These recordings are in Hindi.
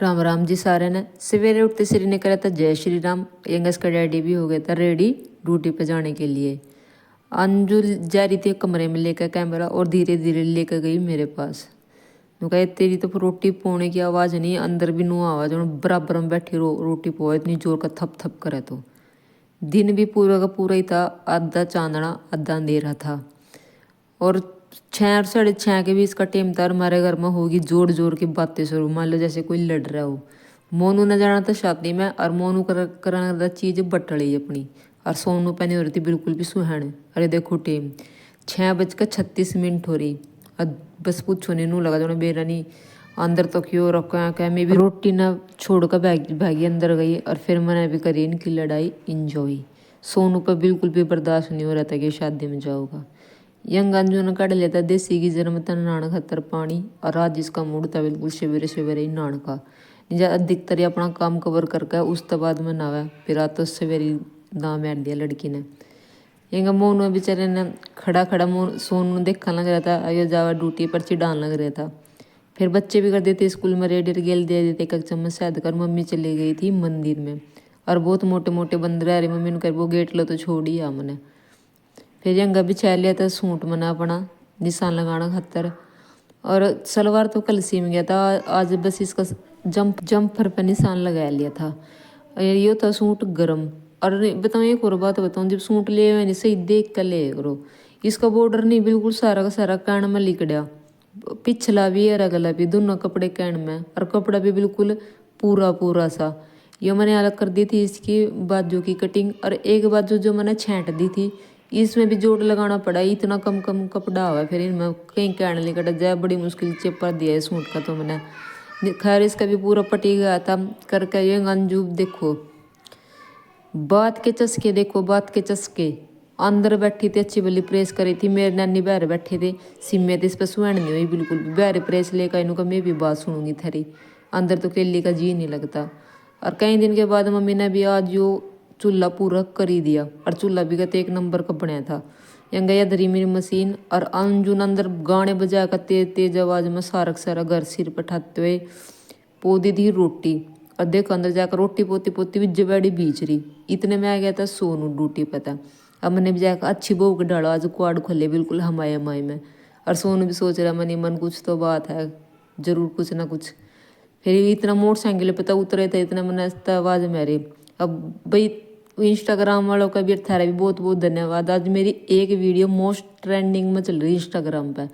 राम राम जी सारे ने। सवेरे उठते श्री ने करा था जय श्री राम। यंगस का डैडी भी हो गया था रेडी ड्यूटी पे जाने के लिए। अंजू जा रही थी कमरे में लेकर कैमरा और धीरे धीरे लेकर गई मेरे पास। नु कहे तेरी तो रोटी पोने की आवाज़ नहीं, अंदर भी नु आवाज़ बराबर में बैठी रोटी पो इतनी जोर का थप थप करे। तो दिन भी पूरा का पूरा ही था, आधा चांदना आधा अंधेरा था। और 6 और 6:30 के बीच का टाइम था और हमारे घर में होगी जोर जोर की बातें शुरू। मान लो जैसे कोई लड़ रहा हो। मोनू न जाना था शादी में और मोनू कराना चीज़ बटड़ी अपनी। और सोनू पे नहीं हो रही थी बिल्कुल भी सुहाने। अरे देखो टाइम 6:36 हो रही। और बस पूछो नहीं नू लगा जो बेरा नहीं अंदर तो क्यों रखा क्या। मैं भी रोटी ना छोड़ कर भागी अंदर गई और फिर मैंने भी करी इनकी लड़ाई इंजॉय। सोनू पर बिल्कुल भी बर्दाश्त नहीं हो रहा था कि शादी में जाऊँगा। यंग अंजू ने काढ़ लेता देसी की जन्म तन नान खतर पानी। और आज इसका मूड था बिल्कुल सवेरे सवेरे ही नान का। अधिकतर ही अपना काम कवर करके उस तो बाद में नावे फिर रात तो सवेरे दाम बैठ दिया लड़की ने। यंगा मोनू बेचारे ने खड़ा खड़ा सोनू देखने लग रहा था। अयो जावा ड्यूटी पर्ची डालने लग रहा था। फिर बच्चे भी कर देते स्कूल में रेडी गेल दे देते एक चम्मच शायद कर। मम्मी चली गई थी मंदिर में और बहुत मोटे मोटे बंदर आ रहे। मम्मी ने कर वो गेट लो तो छोड़ ही आ मैंने। फिर यंगा बिछा लिया था सूट मना अपना निशान लगाना खातर। और सलवार तो कल सीम गया था, आज बस इसका जंपर पर निशान लगा लिया था। ये था सूट गरम। और बताऊँ एक और बात बताऊँ, जब सूट ले नहीं सही देख कर ले करो। इसका बॉर्डर नहीं बिल्कुल सारा का सारा कैन में लिकड़ा। पिछला भी और अगला भी दोनों कपड़े कैन में। और कपड़ा भी बिल्कुल पूरा पूरा सा। ये मैंने अलग कर दी थी इसकी बाजू की कटिंग। और एक बाजू जो मैंने छेंट दी थी इसमें भी जोड़ लगाना पड़ा। इतना कम कम कपड़ा हुआ फिर इनमें कहीं कैन नहीं कटा जाए। बड़ी मुश्किल से पर दिया है सूट का तो मैंने। खैर इसका भी पूरा पटी गया था करके। ये अंजू देखो बात के चस्के, देखो बात के चस्के। अंदर बैठी थी अच्छी बली प्रेस करी थी। मेरे नानी बहर बैठे थे सिम्मे थे इस पर सुहन नहीं हुई बिल्कुल भी। बहर प्रेस लेकर इनू का मैं भी बात सुनूंगी थरी। अंदर तो केली का जी नहीं लगता। और कई दिन के बाद मम्मी ने भी आज जो चूल्हा पूरा कर ही दिया। और चूल्हा भी कहते 1 नंबर का बनाया था। यंगा धरी मेरी मशीन और अंजुन अंदर गाने बजा कर तेज तेज आवाज में सारक सारा घर सिर पर ठाते हुए पोदी थी रोटी। और देखो अंदर जाकर रोटी पोती पोती भी जबैडी बीच रही। इतने में आ गया था सोनू ड्यूटी पता। अब मैंने भी जाकर अच्छी बहू के डालो आज क्वाड खोले बिल्कुल हमारे हमारे में। और सोनू भी सोच रहा मनी मन कुछ तो बात है जरूर कुछ ना कुछ। फिर इतना मोटरसाइकिल पे तो उतरे थे इतना मैंने आवाज मेरी। अब भाई इंस्टाग्राम वालों का भी थारा भी बहुत बहुत धन्यवाद। आज मेरी एक वीडियो मोस्ट ट्रेंडिंग में चल रही है इंस्टाग्राम पे।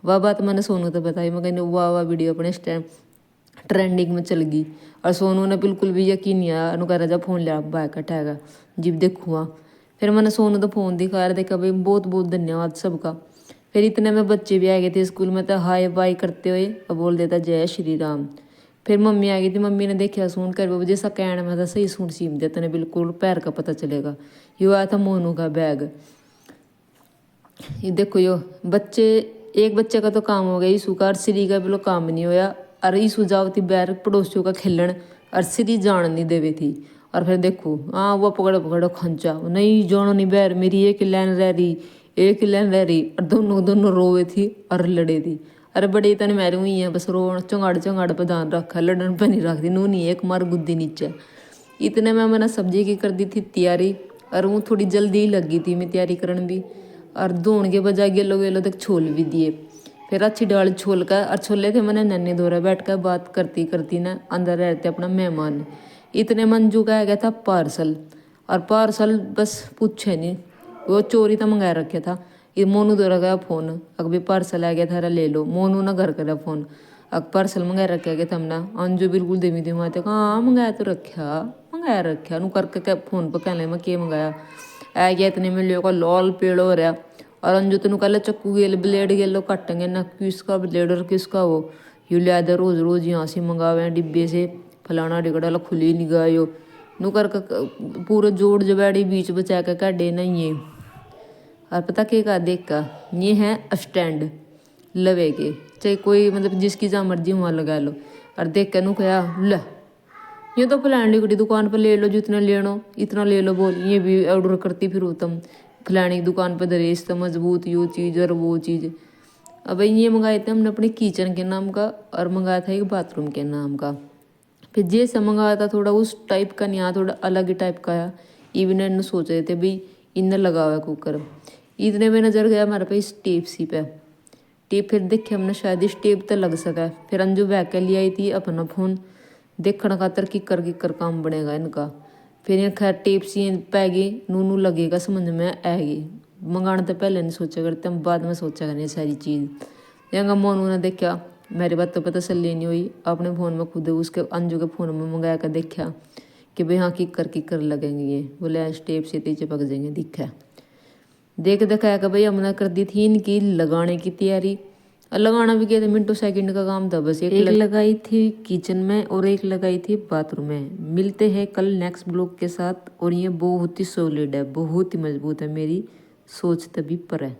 वह बात मैंने सोनू तो बताई। मैं कहने वाह वीडियो अपने ट्रेंडिंग में चल गई। और सोनू ने बिल्कुल भी यकीन नहीं आया। अनु कह रहा फोन लिया बाइक हटाएगा जिब देखूँगा। फिर मैंने सोनू तो फोन दिखाया देखा भाई बहुत बहुत धन्यवाद सबका। फिर इतने में बच्चे भी आ गए थे स्कूल में तो हाय बाय करते हुए और बोल देता जय श्री राम। फिर मम्मी आ गई थी। मम्मी ने देखा सूट कर वो जैसा कहना में था सही सूट सीम देते ने बिल्कुल पैर का पता चलेगा। यो आया था मोनू का बैग। ये देखो यो बच्चे एक बच्चे का तो काम हो गया ईसू का। और श्री का बिल्कुल काम नहीं होया। और ईसू जाओ थी बैर पड़ोसियों का खेलन और श्री जान नहीं देवे थी। और फिर देखो हाँ वो पकड़ो पकड़ो खंचा नहीं जानो नहीं बैर मेरी एक लाइन रह रही एक लाइन रह रही। और दोनों दोनों रोवे थी और लड़े थी। अरे बड़े तन मैरू हुई है बस रो चंगाड़ चंगाड़ पर ध्यान रखा लड़न पर नहीं रखती नू नहीं एक मार गुद्दी नीचे। इतने में मैंने सब्जी की कर दी थी तैयारी। और वो थोड़ी जल्दी ही लगी थी मैं तैयारी करन भी। और धोने के बजाय गेलो गेलो तक छोल भी दिए। फिर अच्छी डाल छोल कर और छोले थे मैंने नन्हे दौरा बैठ कर बात करती करती ना अंदर रहते अपना मेहमान। इतने मंजू का आ गया था पार्सल। और पार्सल बस पूछे नहीं वो चोरी तो मंगाया रखे था। ये मोनू दौरा गया फोन अग भी पार्सल आ गया था ले लो। मोनू ना घर करा फोन अग पार्सल मंगाया रखे गया था हमने। अंजू बिल्कुल धीमी धीमी आते हाँ मंगाया तो मंगाया रखा नू करके फोन पर कहने में क्या मंगाया आ गया। इतने में लियो का लॉल पेड़ हो रहा। और अंजू तेन कल चक्कू गेल ब्लेड गेलो काटेंगे ना किसका ब्लेड और किसका वो यू लिया दे रोज रोज यहाँ से मंगावे डिब्बे से फलाना डिगड़ा खुली नहीं गायो नू कर पूरे जोड़ जबैड़ी बीच बचा के काटे नहीं है। और पता क्या का देख का ये है स्टैंड लवे के चाहे कोई मतलब जिसकी जहाँ मर्जी वहाँ लगा लो। और देख कर नू कहा ल ये तो फलानी की दुकान पर ले लो जितना लेनो इतना ले लो बोल ये भी ऑर्डर करती फिर तुम फलानी की दुकान पर दरेज तो मजबूत यो चीज़ और वो चीज़। अब ये मंगाए थे हमने अपने किचन के नाम का और मंगाया था एक बाथरूम के नाम का। फिर जैसा मंगाया था थोड़ा उस टाइप का नहीं आया, थोड़ा अलग ही टाइप का आया। इवन इन्हें सोच रहे थे भाई इन्हें लगा हुआ है कुकर। इतने में नजर गया हमारे पे इस टेप सी पे टेप। फिर देखे हमने शायद इस टेप तो लग सका। फिर अंजू बैग के लिए आई थी अपना फोन देखने खातर किकर काम बनेगा इनका। फिर ये खैर टेप सी पैगी नू लगेगा समझ में आएगी। मंगाने तो पहले नहीं सोचा करते हम, बाद में सोचा करनी सारी चीज़। यंगा मोनू ने देखा मेरी बात तो पता चली नहीं हुई, अपने फ़ोन में खुद उसके अंजू के फ़ोन में मंगाया कर देखा कि भाई हाँ किकर लगेंगे ये। बोले स्टेप से तो चिपक जाएंगे। दिखा देख दिखाया कि भाई हमने कर दी थी इनकी लगाने की तैयारी। और लगाना भी किया था मिनटों सेकंड का काम था बस। एक लगाई थी किचन में और एक लगाई थी बाथरूम में। मिलते हैं कल नेक्स्ट ब्लॉग के साथ। और ये बहुत ही सॉलिड है, बहुत ही मजबूत है, मेरी सोच तभी पर है।